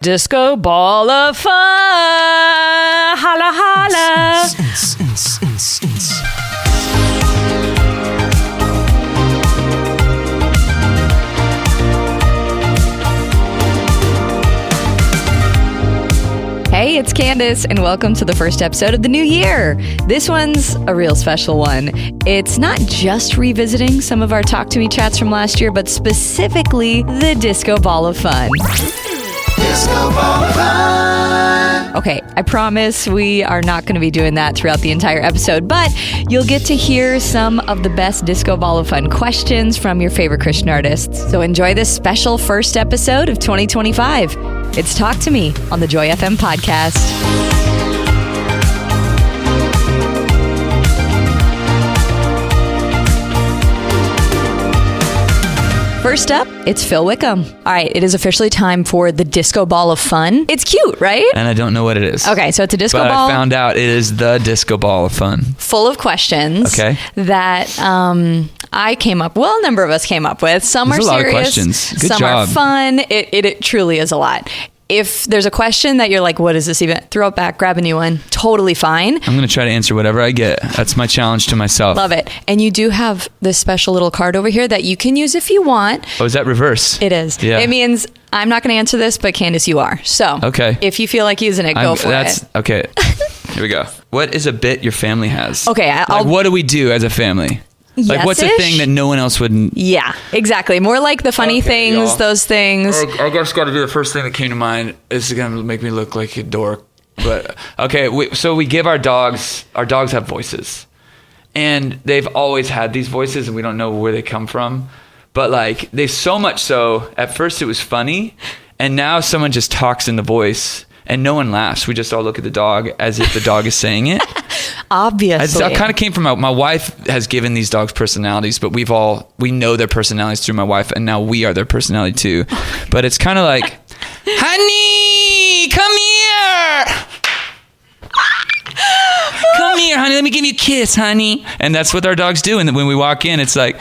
Disco ball of fun. Holla, holla. Hey, it's Candace, and welcome to the first episode of the new year. This one's a real special one. It's not just revisiting some of our Talk to Me chats from last year, but specifically the Disco Ball of Fun. Disco Ball of Fun. Okay, I promise we are not going to be doing that throughout the entire episode, but you'll get to hear some of the best Disco Ball of Fun questions from your favorite Christian artists. So enjoy this special first episode of 2025. It's Talk to Me on the Joy FM podcast. First up, it's Phil Wickham. All right, it is officially time for the Disco Ball of Fun. It's cute, right? And I don't know what it is. Okay, so it's a disco but ball. I found out it is the Disco Ball of Fun. Full of questions that I came up, well, a number of us came up with. Some are serious. There's a lot of questions. Good job. Some are fun. It truly is a lot. If there's a question that you're like, what is this even? Throw it back, grab a new one. Totally fine. I'm going to try to answer whatever I get. That's my challenge to myself. Love it. And you do have this special little card over here that you can use if you want. Oh, is that reverse? It is. Yeah. It means I'm not going to answer this, but Candace, you are. So if you feel like using it, go for it. Okay. Here we go. What is a bit your family has? Okay. What do we do as a family? Like, what's a thing that no one else would... Yeah, exactly. More like the funny things, y'all. Those things. I just got to do the first thing that came to mind. This is going to make me look like a dork. But, okay, so we give our dogs have voices. And they've always had these voices, and we don't know where they come from. But, like, they so much so, at first it was funny, and now someone just talks in the voice, and no one laughs. We just all look at the dog as if the dog is saying it. Obviously. I kind of came from my wife has given these dogs personalities, but we know their personalities through my wife, and now we are their personality too. But it's kind of like, honey, come here. Come here, honey. Let me give you a kiss, honey. And that's what our dogs do. And when we walk in, it's like...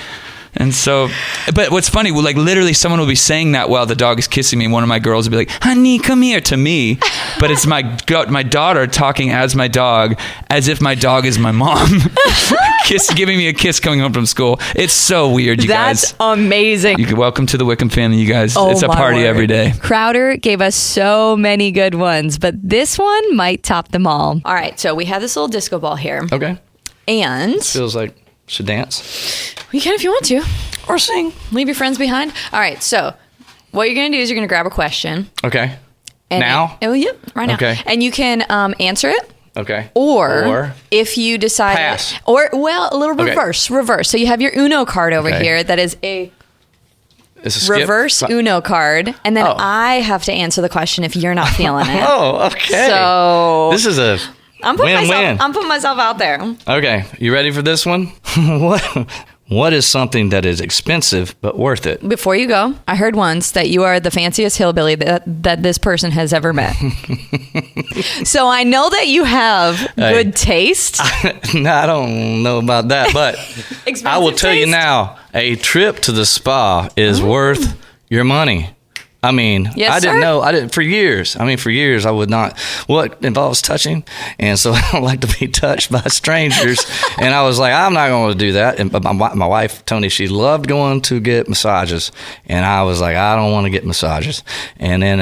And so, but what's funny, like literally someone will be saying that while the dog is kissing me, and one of my girls will be like, honey, come here, to me. But it's my daughter talking as my dog, as if my dog is my mom. Giving me a kiss coming home from school. It's so weird, you guys. That's amazing. Welcome to the Wickham family, you guys. It's a party every day. Crowder gave us so many good ones, but this one might top them all. All right, so we have this little disco ball here. Okay. And... feels like... should dance. You can if you want to. Or sing. Leave your friends behind. All right, so what you're going to do is you're going to grab a question. Okay. And now? Right now. Okay. And you can answer it. Okay. Or if you decide... pass. Or, well, a little reverse. Reverse. So you have your Uno card over here that is a... It's a reverse Uno card. And then I have to answer the question if you're not feeling it. Oh, okay. So... this is a... I'm putting myself out there. Okay, you ready for this one? What is something that is expensive but worth it? Before you go, I heard once that you are the fanciest hillbilly that this person has ever met. So I know that you have good taste. I don't know about that, but I will tell you now, a trip to the spa is worth your money. I mean, yes, I didn't know. For years, I would not. Well, it involves touching, and so I don't like to be touched by strangers. And I was like, I'm not going to do that. And my wife, Tony, she loved going to get massages, and I was like, I don't want to get massages. And then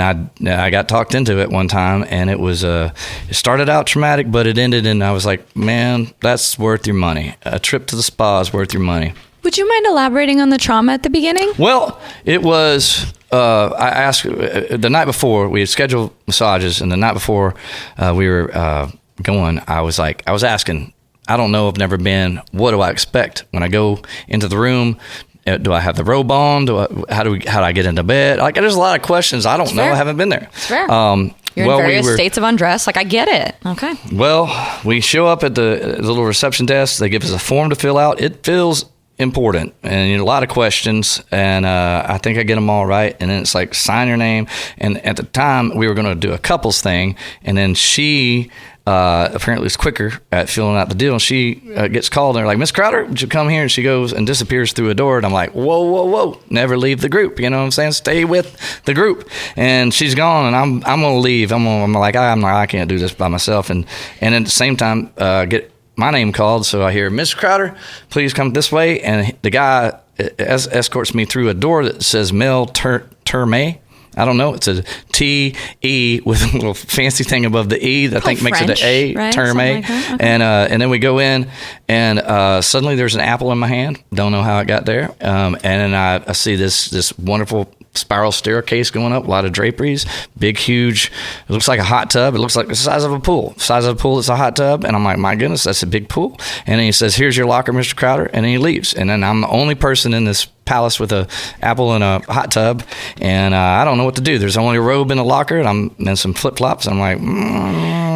I got talked into it one time, and it was it started out traumatic, but it ended, and I was like, man, that's worth your money. A trip to the spa is worth your money. Would you mind elaborating on the trauma at the beginning? Well, it was... I asked the night before we had scheduled massages, and the night before we were going, I was asking, I don't know, I've never been. What do I expect when I go into the room? Do I have the robe on? How do I get into bed? Like, there's a lot of questions. I don't know. I haven't been there. It's fair. You're in various states of undress. Like, I get it. Okay. Well, we show up at the little reception desk. They give us a form to fill out. It feels important, and a lot of questions, and I think I get them all right, and then it's like, sign your name. And at the time we were going to do a couples thing, and then she apparently is quicker at filling out the deal. And she gets called, and they're like, Miss Crowder, would you come here? And she goes and disappears through a door. And I'm like, whoa, never leave the group. You know what I'm saying? Stay with the group. And she's gone, and I'm going to leave. I'm like, I can't do this by myself. And at the same time, get my name called. So I hear, Miss Crowder, please come this way. And the guy escorts me through a door that says Mel Terme. I don't know. It's a T-E with a little fancy thing above the E that I think makes French, it an A, right? Terme. Like that? Okay. And then we go in, and suddenly there's an apple in my hand. Don't know how it got there. And then I see this wonderful spiral staircase going up, a lot of draperies, big, huge. It looks like a hot tub. It looks like the size of a pool. Size of a pool, it's a hot tub. And I'm like, my goodness, that's a big pool. And then he says, here's your locker, Mr. Crowder. And then he leaves. And then I'm the only person in this palace with a apple and a hot tub, and I don't know what to do. There's only a robe in the locker, and I'm in some flip-flops. I'm like,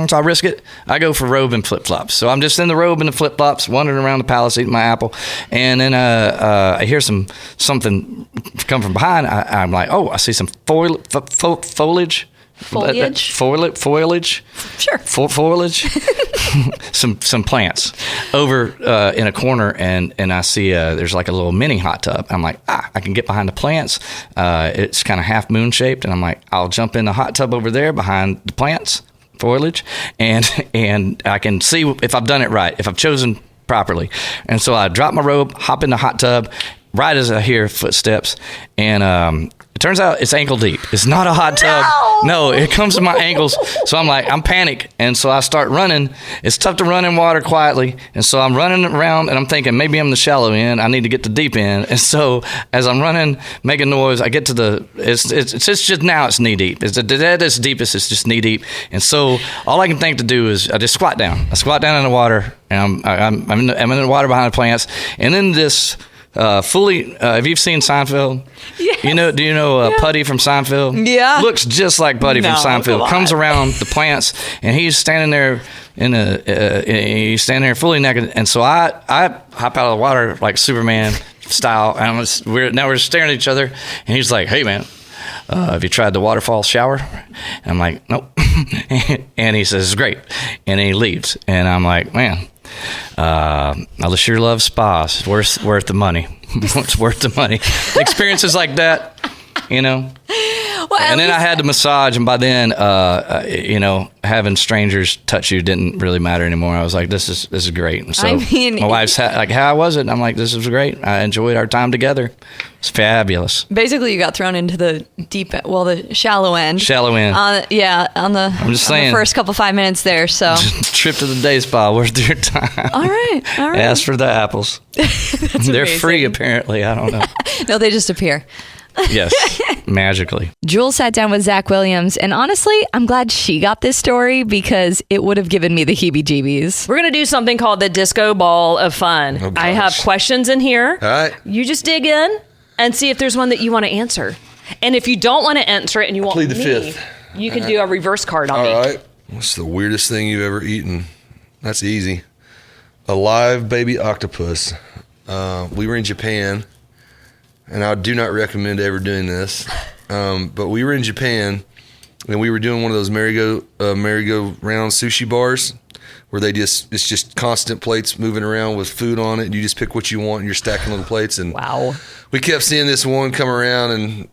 so I risk it. I go for robe and flip-flops. So I'm just in the robe and the flip-flops, wandering around the palace, eating my apple, and then I hear something come from behind. I'm like, oh, I see some foliage. Foliage. Sure. Foliage. some plants over in a corner, and I see there's like a little mini hot tub. I'm like, I can get behind the plants. It's kind of half moon shaped, and I'm like, I'll jump in the hot tub over there behind the plants, foliage, and I can see if I've done it right, if I've chosen properly. And so I drop my robe, hop in the hot tub, right as I hear footsteps, and it turns out it's ankle deep. It's not a hot tub. No, it comes to my ankles. So I'm panicked. And so I start running. It's tough to run in water quietly. And so I'm running around, and I'm thinking, maybe I'm the shallow end. I need to get the deep end. And so as I'm running, making noise, I get to it's just now it's knee deep. It's at its deepest, it's just knee deep. And so all I can think to do is I just squat down. I squat down in the water, and I'm in the water behind the plants. And then this... have you seen Seinfeld? Yes. Do you know Putty from Seinfeld? Yeah. Looks just like Putty from Seinfeld. come Comes on. around the plants, and he's standing there he's standing there fully naked. And so I hop out of the water like Superman style, and we're staring at each other, and he's like, "Hey man, have you tried the waterfall shower?" And I'm like, "Nope." And he says, "It's great," and then he leaves, and I'm like, "Man, I sure love spas. It's worth the money." It's worth the money. Experiences like that, Well, and then I had the massage, and by then, having strangers touch you didn't really matter anymore. I was like, this is great. And so my wife's like, how was it? And I'm like, this was great. I enjoyed our time together. It's fabulous. Basically, you got thrown into the the shallow end. Shallow end. I'm just saying. The first couple 5 minutes there. So trip to the day spa worth your time. All right. Ask for the apples. They're amazing. free apparently. I don't know. No, they just appear. Yes, magically. Jules sat down with Zach Williams, and honestly, I'm glad she got this story because it would have given me the heebie-jeebies. We're going to do something called the Disco Ball of Fun. Oh, I have gosh. questions in here. All right. You just dig in and see if there's one that you want to answer. And if you don't want to answer it and you want Plead the me, fifth. you can do a reverse card on me. All right. What's the weirdest thing you've ever eaten? That's easy. A live baby octopus. We were in Japan, and I do not recommend ever doing this. But we were in Japan, and we were doing one of those merry-go-round sushi bars where it's just constant plates moving around with food on it. And you just pick what you want, and you're stacking little plates. And Wow. we kept seeing this one come around, and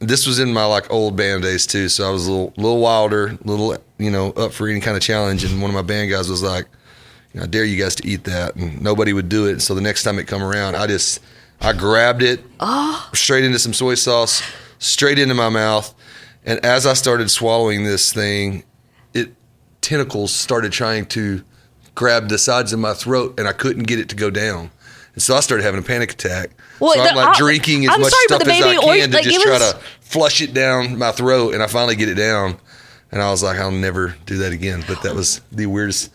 this was in my old band days too. So I was a little wilder, up for any kind of challenge. And one of my band guys was like, I dare you guys to eat that. And nobody would do it. So the next time it come around, I grabbed it straight into some soy sauce, straight into my mouth. And as I started swallowing this thing, tentacles started trying to grab the sides of my throat, and I couldn't get it to go down. And so I started having a panic attack. Well, so I'm drinking as much stuff as I can to just try to flush it down my throat, and I finally get it down. And I was like, I'll never do that again. But that was the weirdest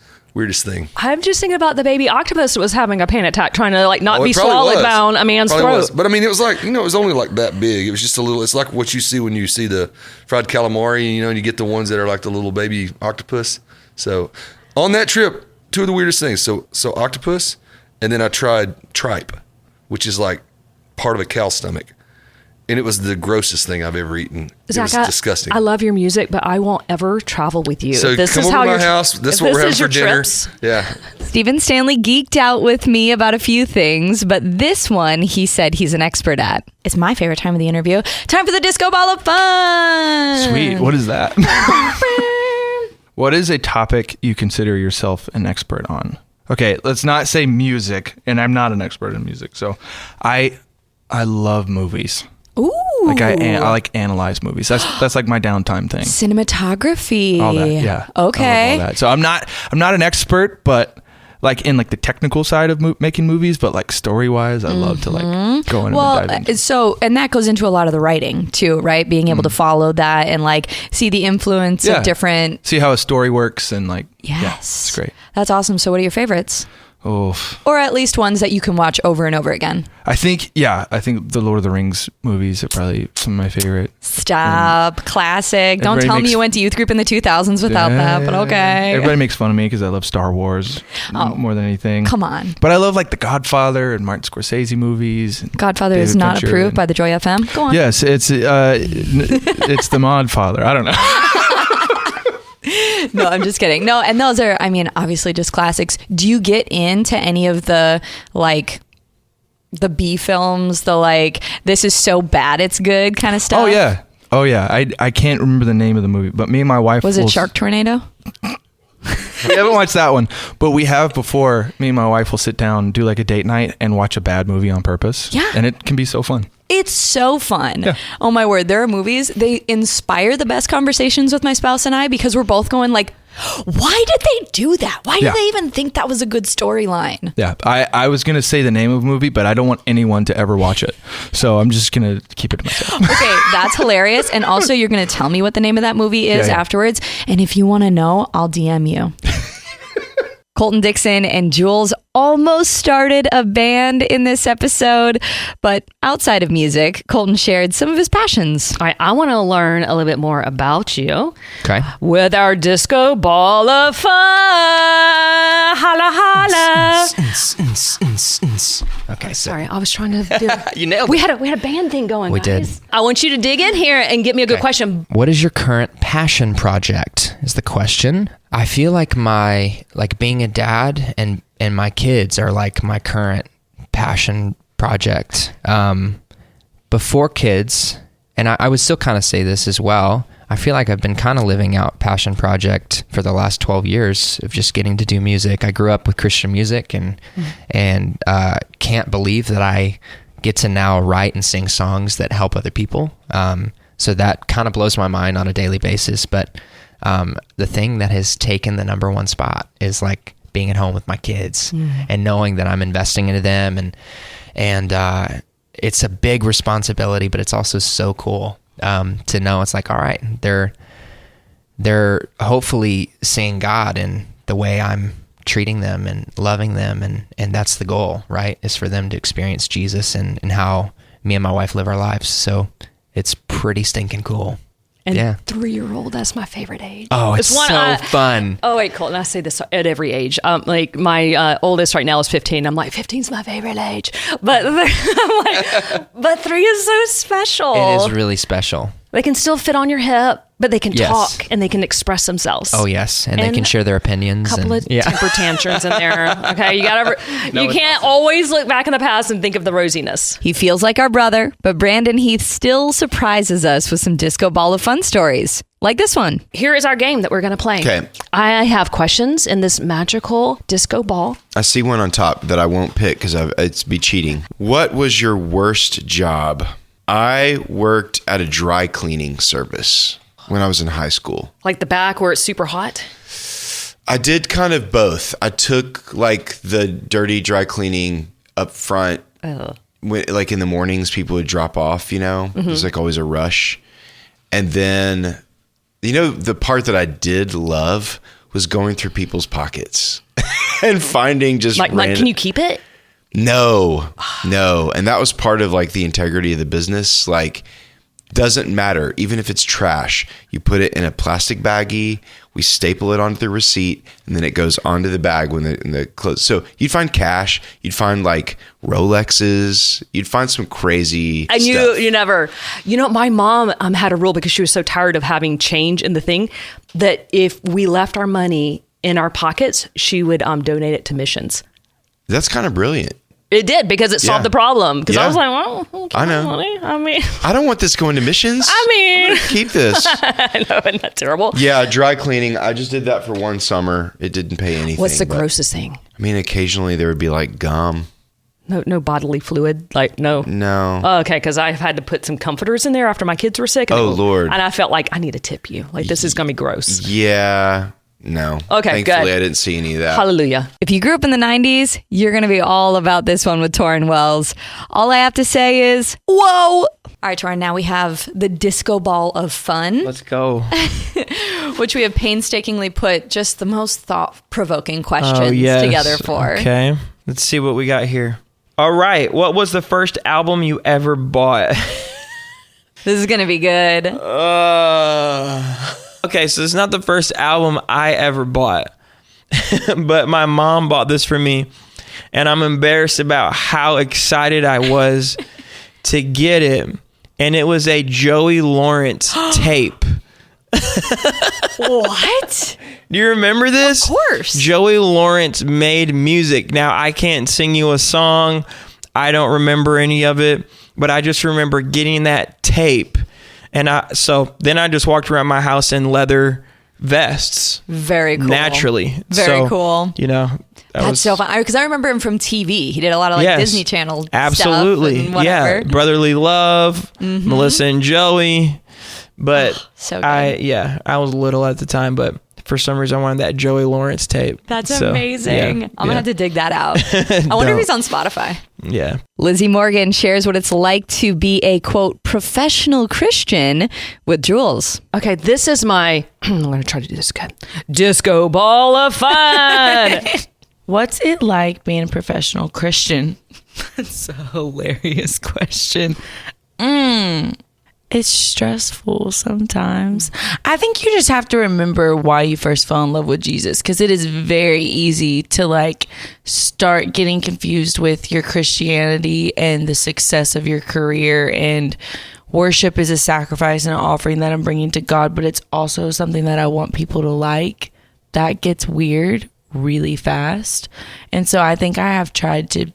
thing. I'm just thinking about the baby octopus that was having a panic attack, trying to not Oh, be it probably swallowed was. down a man's Probably throat. was. But I mean, it was it was only that big. It was just a little, it's like what you see when you see the fried calamari, and you get the ones that are like the little baby octopus. So on that trip, two of the weirdest things. So octopus, and then I tried tripe, which is like part of a cow's stomach. and it was the grossest thing I've ever eaten. It was Zach, disgusting. I love your music, but I won't ever travel with you. So If this come is over how to my your- house. This is if what we're having is for your dinner. trips, Yeah. Stephen Stanley geeked out with me about a few things, but this one he said he's an expert at. It's my favorite time of the interview. Time for the Disco Ball of Fun. Sweet. What is that? What is a topic you consider yourself an expert on? Okay, let's not say music, and I'm not an expert in music. So I love movies. Ooh. Like I like analyze movies. That's like my downtime thing. Cinematography. All that, yeah. Okay. I love all that. So I'm not an expert, but like in like the technical side of making movies, but like story wise, I love to like go in and dive into. So, and that goes into a lot of the writing too, right? Being able to follow that and like see the influence of different. See how a story works and like, Yes. yeah, it's great. That's awesome. So what are your favorites? Oh, Or at least ones that you can watch over and over again. I think the Lord of the Rings movies are probably some of my favorite. Stop. Classic. Don't everybody tell me makes- you went to youth group in the 2000s without that, but okay. Everybody makes fun of me because I love Star Wars more than anything. Come on. But I love like The Godfather and Martin Scorsese movies. and Godfather is David not Fincher approved and- by the Joy FM. Go on. Yes, it's the Mod Father. I don't know. No, I'm just kidding. No, and those are, I mean, obviously just classics. Do you get into any of the like the B films, the like this is so bad it's good kind of stuff? Oh yeah. I can't remember the name of the movie, but me and my wife Was it Shark Tornado? We haven't watched that one, but we have before. Me and my wife will sit down, do like a date night, and watch a bad movie on purpose. Yeah. And it can be so fun. It's so fun. Yeah. Oh my word. There are movies, they inspire the best conversations with my spouse and I because we're both going like, why did they do that? Why did Yeah. they even think that was a good storyline? Yeah. I was going to say the name of a movie, but I don't want anyone to ever watch it. So I'm just going to keep it to myself. Okay, that's hilarious. And also you're going to tell me what the name of that movie is Yeah. afterwards. And if you want to know, I'll DM you. Colton Dixon and Jules almost started a band in this episode, but outside of music, Colton shared some of his passions. All right, I want to learn a little bit more about you. Okay. With our Disco Ball of Fun. Holla, holla. Okay, so Sorry, I was trying to do you nailed we it. had a band thing going. We did. guys. I want you to dig in here and give me a good question. What is your current passion project? Is the question. I feel like being a dad and my kids are like my current passion project. Before kids, and I would still kind of say this as well, I feel like I've been kind of living out passion project for the last 12 years of just getting to do music. I grew up with Christian music and can't believe that I get to now write and sing songs that help other people. So that kind of blows my mind on a daily basis. But the thing that has taken the number one spot is like being at home with my kids and knowing that I'm investing into them and it's a big responsibility, but it's also so cool to know it's like, all right, they're hopefully seeing God in the way I'm treating them and loving them, and that's the goal, right? Is for them to experience Jesus and how me and my wife live our lives. So it's pretty stinking cool. And Yeah. 3-year-old, that's my favorite age. Oh, it's so fun. Oh wait, Colton, I say this at every age. Like my oldest right now is 15. I'm like, 15's my favorite age, but I'm like, but 3 is so special. It is really special. They can still fit on your hip, but they can Yes. talk and they can express themselves. Oh yes, and they And can share their opinions. Couple and, of temper tantrums in there. Okay, you can't always look back in the past and think of the rosiness. He feels like our brother, but Brandon Heath still surprises us with some Disco Ball of Fun stories, like this one. Here is our game that we're going to play. Okay. I have questions in this magical disco ball. I see one on top that I won't pick because it's be cheating. What was your worst job? I worked at a dry cleaning service when I was in high school. Like the back where it's super hot. I did kind of both. I took like the dirty dry cleaning up front. When, like in the mornings, people would drop off, you know, it was like always a rush. And then, you know, the part that I did love was going through people's pockets and finding just Like, random. can you keep it? No. And that was part of like the integrity of the business. Like Doesn't matter. Even if it's trash, you put it in a plastic baggie, we staple it onto the receipt, and then it goes onto the bag when the clothes. So you'd find cash, you'd find like Rolexes, you'd find some crazy And stuff. you never, my mom had a rule because she was so tired of having change in the thing that if we left our money in our pockets, she would donate it to missions. That's kind of brilliant. It did because it solved Yeah. the problem. Because I Yeah. was like, well, okay, I know. money. I mean, I don't want this going to missions. I'm gonna keep this. I know, isn't that terrible? Yeah, dry cleaning. I just did that for one summer. It didn't pay anything. What's the but, grossest thing? I mean, occasionally there would be like gum. No bodily fluid. Like no. No. Oh, okay, because I've had to put some comforters in there after my kids were sick. And Oh, Lord. And I felt like I need to tip you. Like this is gonna be gross. Yeah. No. Okay, Thankfully, good. I didn't see any of that. Hallelujah. If you grew up in the 90s, you're going to be all about this one with Torrin Wells. All I have to say is, whoa! All right, Torrin, now we have the disco ball of fun, Let's go. which we have painstakingly put just the most thought-provoking questions Oh, yes. together for. Okay. Let's see what we got here. All right. What was the first album you ever bought? This is going to be good. Okay, so it's not the first album I ever bought, but my mom bought this for me, and I'm embarrassed about how excited I was to get it. And it was a Joey Lawrence tape. What? Do you remember this? Of course. Joey Lawrence made music. Now, I can't sing you a song. I don't remember any of it, but I just remember getting that tape. And so then I just walked around my house in leather vests. Very cool. Naturally. Very So, cool. You know, That's so fun. Because I remember him from TV. He did a lot of like Yes. Disney Channel Absolutely. stuff and whatever. Yeah. Brotherly Love, Melissa and Joey. But so good. I was little at the time, but for some reason I wanted that Joey Lawrence tape. That's So, amazing. yeah, I'm going to have to dig that out. I wonder if he's on Spotify. Yeah. Lizzie Morgan shares what it's like to be a, quote, professional Christian with Jules. Okay, this is my. I'm going to try to do this again. Disco ball of fun. What's it like being a professional Christian? That's a hilarious question. It's stressful sometimes. I think you just have to remember why you first fell in love with Jesus, because it is very easy to like start getting confused with your Christianity and the success of your career, and worship is a sacrifice and an offering that I'm bringing to God, but it's also something that I want people to like. That gets weird really fast. And so I think I have tried to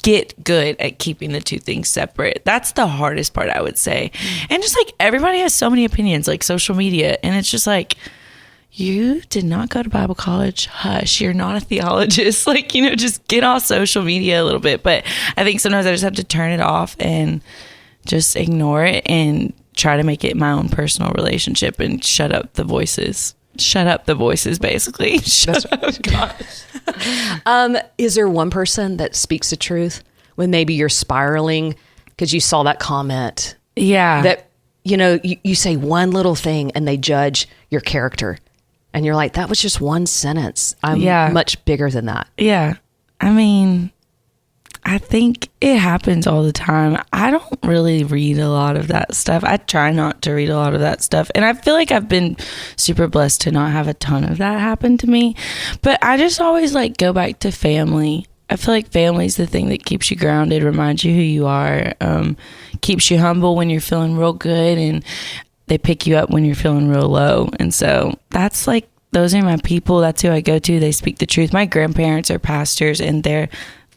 get good at keeping the two things separate. That's the hardest part, I would say. And just like everybody has so many opinions, like social media, and it's just like, you did not go to Bible college. Hush, you're not a theologist. Like, just get off social media a little bit. But I think sometimes I just have to turn it off and just ignore it and try to make it my own personal relationship and shut up the voices. Shut up the voices, basically. Shut up, God. Is there one person that speaks the truth when maybe you're spiraling because you saw that comment? Yeah. That, you say one little thing and they judge your character. And you're like, that was just one sentence. I'm much bigger than that. Yeah. I mean, I think it happens all the time. I don't really read a lot of that stuff. I try not to read a lot of that stuff. And I feel like I've been super blessed to not have a ton of that happen to me. But I just always like go back to family. I feel like family's the thing that keeps you grounded, reminds you who you are, keeps you humble when you're feeling real good, and they pick you up when you're feeling real low. And so that's like, those are my people. That's who I go to. They speak the truth. My grandparents are pastors, and they're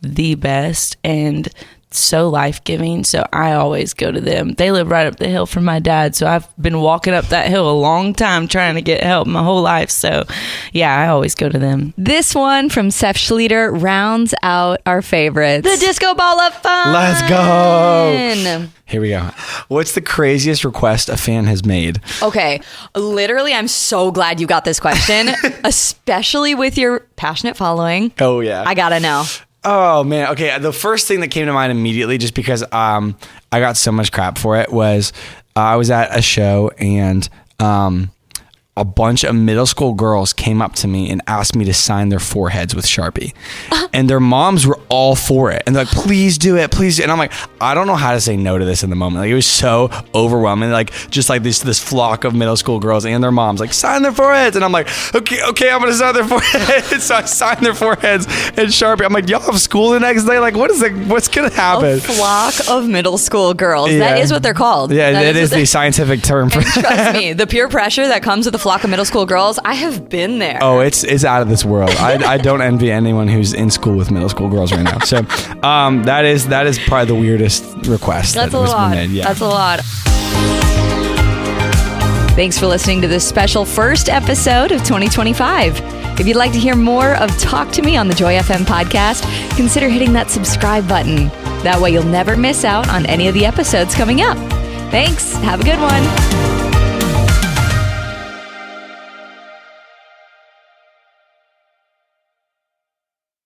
the best and so life-giving, so I always go to them. They live right up the hill from my dad, so I've been walking up that hill a long time trying to get help my whole life. So yeah, I always go to them. This one from Seth Schlueter rounds out our favorites. The disco ball of fun. Let's go. Here we go. What's the craziest request a fan has made? Okay, literally, I'm so glad you got this question, especially with your passionate following. Oh, yeah. I gotta know. Oh, man. Okay. The first thing that came to mind immediately, just because I got so much crap for it, was I was at a show and a bunch of middle school girls came up to me and asked me to sign their foreheads with Sharpie. And their moms were all for it. And they're like, please do it, please do it. And I'm like, I don't know how to say no to this in the moment. Like, it was so overwhelming. Like, just like this flock of middle school girls and their moms, like, sign their foreheads. And I'm like, okay, I'm going to sign their foreheads. So I signed their foreheads and Sharpie. I'm like, y'all have school the next day? Like, what's going to happen? A flock of middle school girls. Yeah. That is what they're called. Yeah, that it is the scientific term for and trust me, the peer pressure that comes with a flock of middle school girls, I have been there. Oh, it's out of this world. I don't envy anyone who's in school with middle school girls right now. So that is probably the weirdest request. That's a little odd. Yeah. That's a little odd. Thanks for listening to this special first episode of 2025. If you'd like to hear more of Talk to Me on the Joy FM podcast, consider hitting that subscribe button. That way you'll never miss out on any of the episodes coming up. Thanks. Have a good one.